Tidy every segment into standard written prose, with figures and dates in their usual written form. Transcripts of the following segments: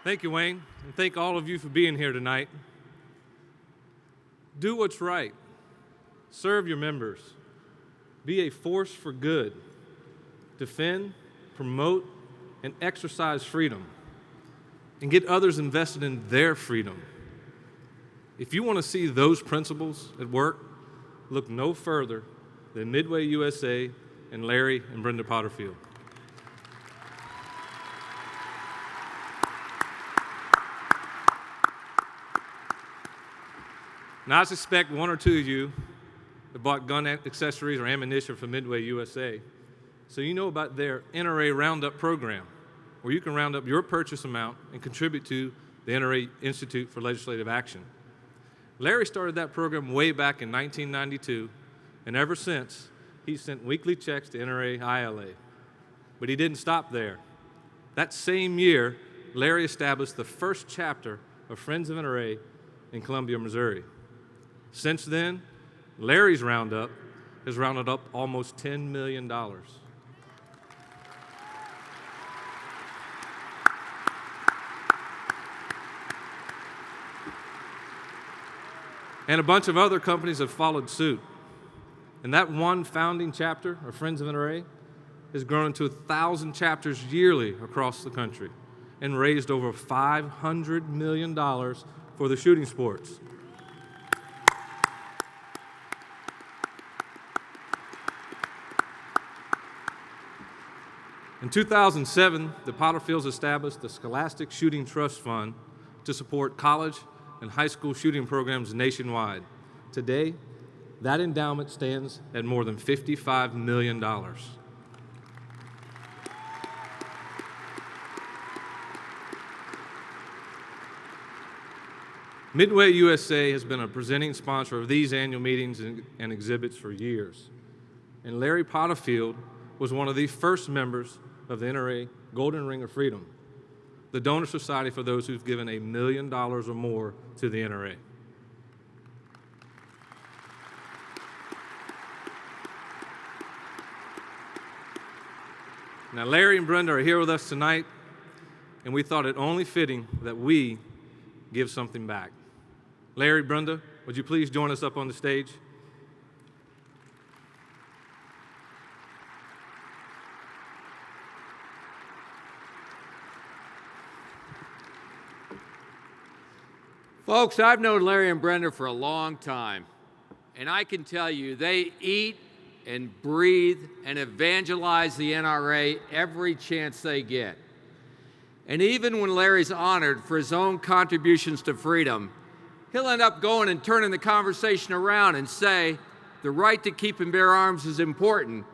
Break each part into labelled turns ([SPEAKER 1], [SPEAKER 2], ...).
[SPEAKER 1] Thank you, Wayne, and thank all of you for being here tonight. Do what's right. Serve your members. Be a force for good. Defend, promote, and exercise freedom. And get others invested in their freedom. If you want to see those principles at work, look no further than MidwayUSA and Larry and Brenda Potterfield. Now, I suspect one or two of you have bought gun accessories or ammunition from MidwayUSA, so you know about their NRA Roundup program, where you can round up your purchase amount and contribute to the NRA Institute for Legislative Action. Larry started that program way back in 1992, and ever since, he sent weekly checks to NRA ILA. But he didn't stop there. That same year, Larry established the first chapter of Friends of NRA in Columbia, Missouri. Since then, Larry's Roundup has rounded up almost $10 million. And a bunch of other companies have followed suit. And that one founding chapter of Friends of NRA has grown into 1,000 chapters yearly across the country and raised over $500 million for the shooting sports. In 2007, the Potterfields established the Scholastic Shooting Trust Fund to support college and high school shooting programs nationwide. Today, that endowment stands at more than $55 million. MidwayUSA has been a presenting sponsor of these annual meetings and exhibits for years. And Larry Potterfield was one of the first members of the NRA Golden Ring of Freedom, the donor society for those who've given $1 million or more to the NRA. Now, Larry and Brenda are here with us tonight, and we thought it only fitting that we give something back. Larry, Brenda, would you please join us up on the stage?
[SPEAKER 2] Folks, I've known Larry and Brenda for a long time, and I can tell you they eat and breathe and evangelize the NRA every chance they get. And even when Larry's honored for his own contributions to freedom, he'll end up going and turning the conversation around and say, the right to keep and bear arms is important,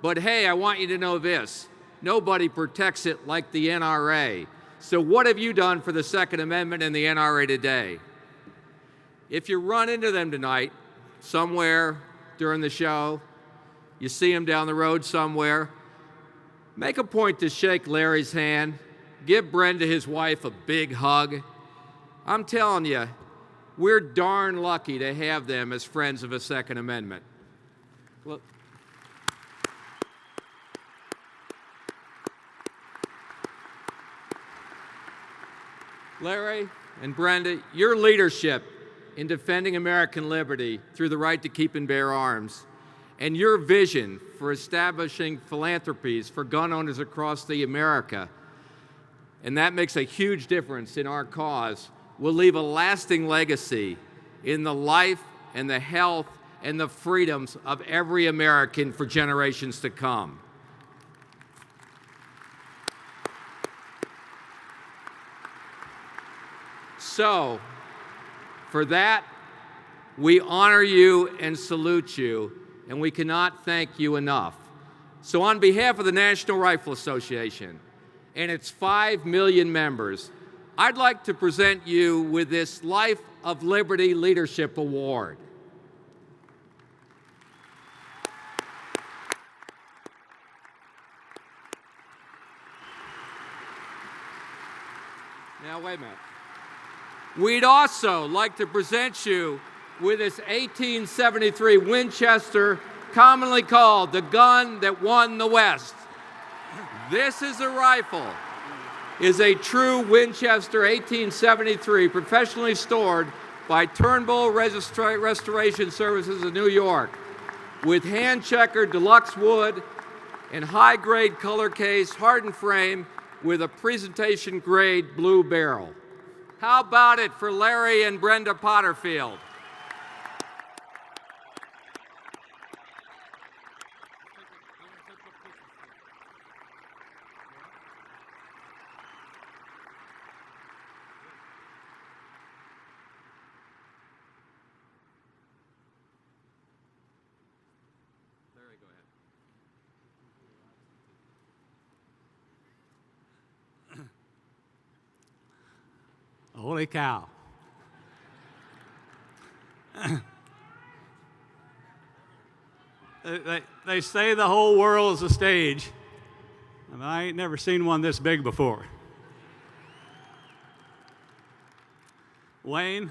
[SPEAKER 2] but hey, I want you to know this, nobody protects it like the NRA. So what have you done for the Second Amendment and the NRA today? If you run into them tonight, somewhere during the show, you see him down the road somewhere, make a point to shake Larry's hand, give Brenda, his wife, a big hug. I'm telling you, we're darn lucky to have them as friends of the Second Amendment. Look. Larry and Brenda, your leadership in defending American liberty through the right to keep and bear arms, and your vision for establishing philanthropies for gun owners across the America, and that makes a huge difference in our cause, will leave a lasting legacy in the life and the health and the freedoms of every American for generations to come. So, for that, we honor you and salute you, and we cannot thank you enough. So on behalf of the National Rifle Association and its 5 million members, I'd like to present you with this Life of Liberty Leadership Award. Now, wait a minute. We'd also like to present you with this 1873 Winchester, commonly called the gun that won the West. This is a rifle is a true Winchester 1873, professionally stored by Turnbull Restoration Services of New York, with hand-checkered deluxe wood and high-grade color case, hardened frame, with a presentation-grade blue barrel. How about it for Larry and Brenda Potterfield?
[SPEAKER 3] Holy cow. They say the whole world is a stage, and I ain't never seen one this big before. Wayne,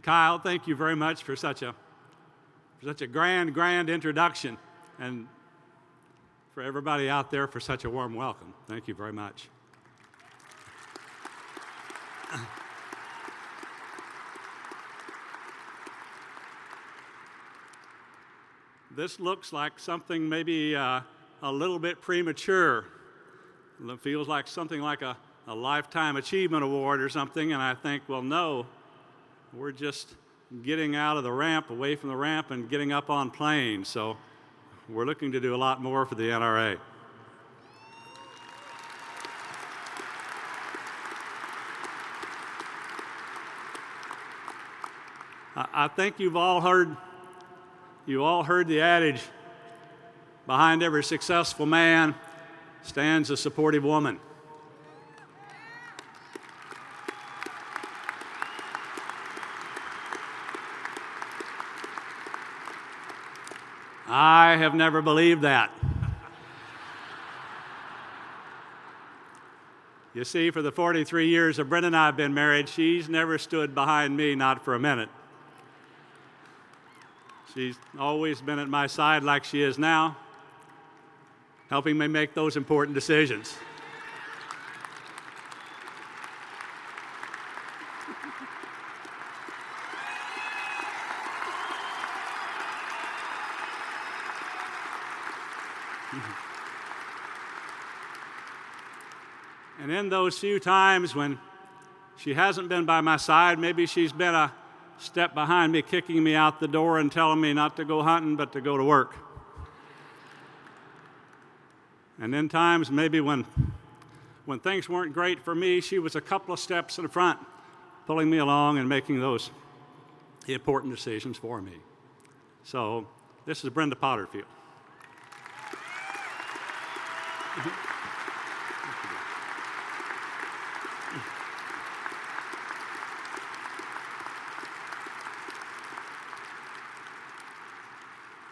[SPEAKER 3] Kyle, thank you very much for such a grand introduction, and for everybody out there for such a warm welcome. Thank you very much. This looks like something maybe a little bit premature. It feels like something like a Lifetime Achievement Award or something, and I think, well, no, we're just getting out of the ramp, away from the ramp, and getting up on planes. So we're looking to do a lot more for the NRA. I think you all heard the adage, behind every successful man stands a supportive woman. I have never believed that. You see, for the 43 years that Brenda and I have been married, she's never stood behind me, not for a minute. She's always been at my side like she is now, helping me make those important decisions. And in those few times when she hasn't been by my side, maybe she's been a step behind me, kicking me out the door and telling me not to go hunting, but to go to work. And in times maybe when things weren't great for me, she was a couple of steps in front, pulling me along and making those important decisions for me. So this is Brenda Potterfield.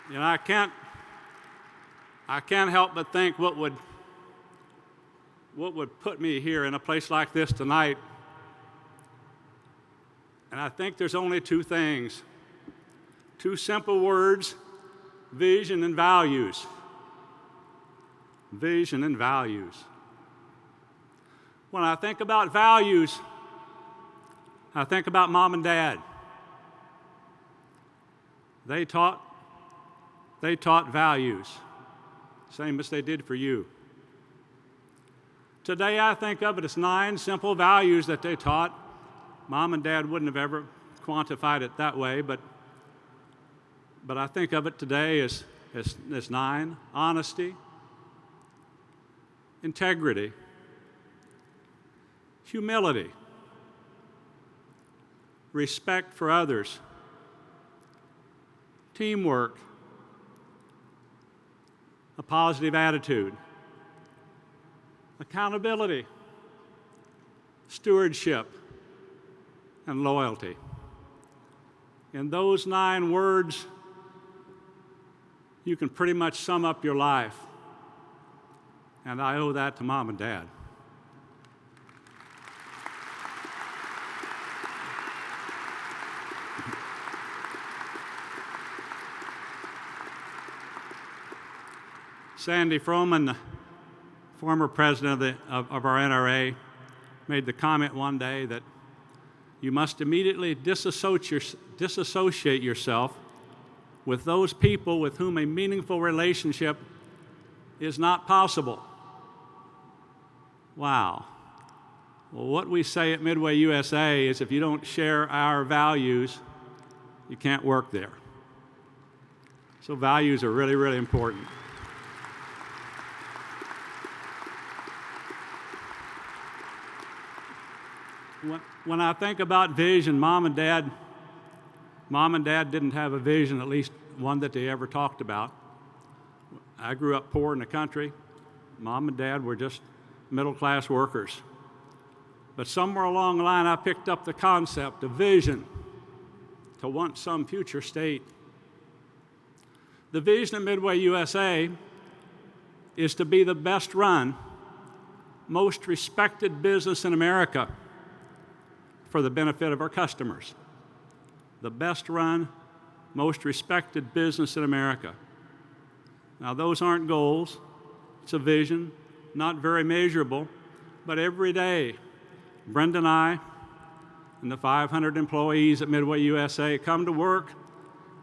[SPEAKER 3] You know, I can't help but think what would put me here in a place like this tonight. And I think there's only two things, two simple words: vision and values. Vision and values. When I think about values, I think about Mom and Dad. They taught values, same as they did for you. Today, I think of it as 9 simple values that they taught. Mom and Dad wouldn't have ever quantified it that way, but I think of it today as 9: honesty, integrity, humility, respect for others, teamwork, a positive attitude, accountability, stewardship, and loyalty. In those 9 words, you can pretty much sum up your life. And I owe that to Mom and Dad. Sandy Froman former president of our NRA made the comment one day that you must immediately disassociate yourself with those people with whom a meaningful relationship is not possible. Wow. Well, what we say at MidwayUSA is if you don't share our values, you can't work there. So values are really, really important. When I think about vision, Mom and Dad didn't have a vision, at least one that they ever talked about. I grew up poor in the country. Mom and Dad were just middle-class workers. But somewhere along the line, I picked up the concept of vision to want some future state. The vision of MidwayUSA is to be the best run, most respected business in America for the benefit of our customers. The best run, most respected business in America. Now, those aren't goals. It's a vision, not very measurable, but every day, Brenda and I and the 500 employees at MidwayUSA come to work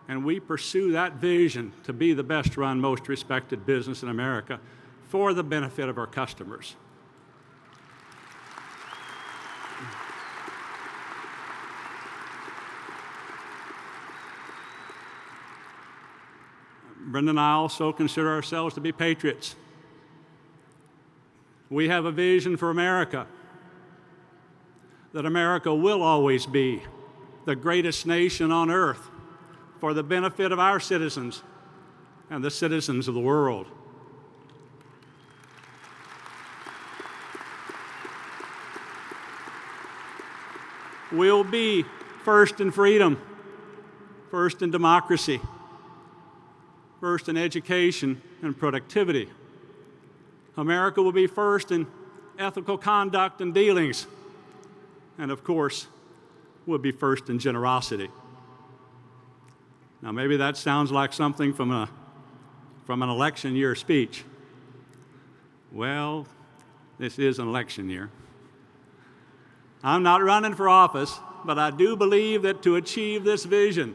[SPEAKER 3] and we pursue that vision to be the best run, most respected business in America for the benefit of our customers. Brenda and I also consider ourselves to be patriots. We have a vision for America, that America will always be the greatest nation on earth for the benefit of our citizens and the citizens of the world. We'll be first in freedom, first in democracy, first in education and productivity. America will be first in ethical conduct and dealings. And of course, we'll be first in generosity. Now, maybe that sounds like something from an election year speech. Well, this is an election year. I'm not running for office, but I do believe that to achieve this vision,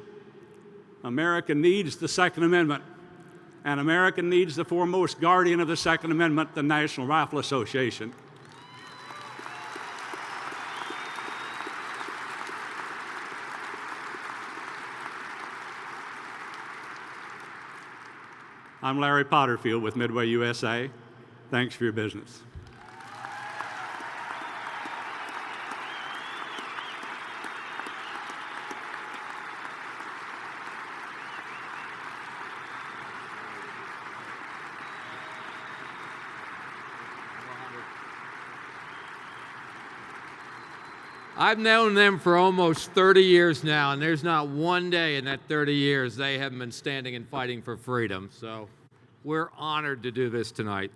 [SPEAKER 3] America needs the Second Amendment. And America needs the foremost guardian of the Second Amendment, the National Rifle Association. I'm Larry Potterfield with MidwayUSA. Thanks for your business.
[SPEAKER 2] I've known them for almost 30 years now, and there's not one day in that 30 years they haven't been standing and fighting for freedom. So we're honored to do this tonight.